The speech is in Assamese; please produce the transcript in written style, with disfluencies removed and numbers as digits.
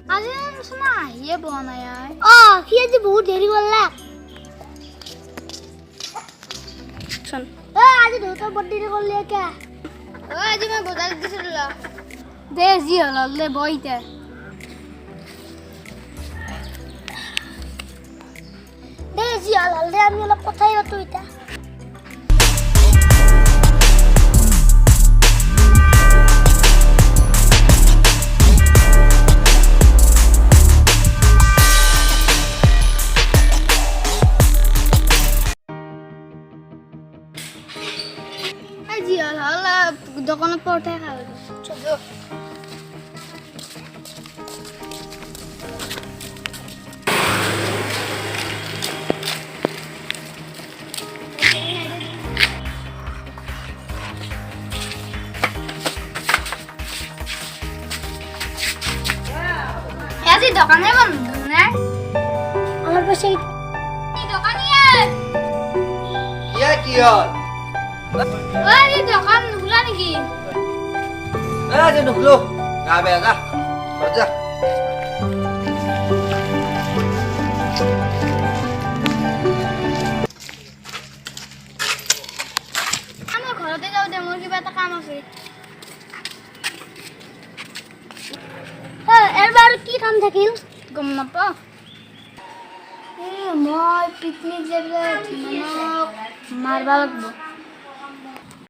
আজি শুনা আহিয়ে পোৱা নাই সি আজি বহুত দেৰি কৰিলা আজি দেউতাৰ বৰ দেৰি কৰিলে কিয় আজি মই বজাৰত দিছিলোঁ দে যি হ'ল দে বহ এতিয়া দে যি হ'ল দে আমি অলপ কথাই পাতো এতিয়া আজি হ'ল দোকানত পৰঠাই খাব চলো আজি দোকানে বন্ধ না আমার পাশে দোকানিয়ে কি হল ওই দোকান নুখলা নাকি আজি নুখলো গা বেয়া যা যা আমার ঘরতে যাও দে মোর কিবা একটা কাম আছে এবার কি কাম থাকিল গম নাপাও মই পিকনিক যাবলৈ মানক মারবা লাগবো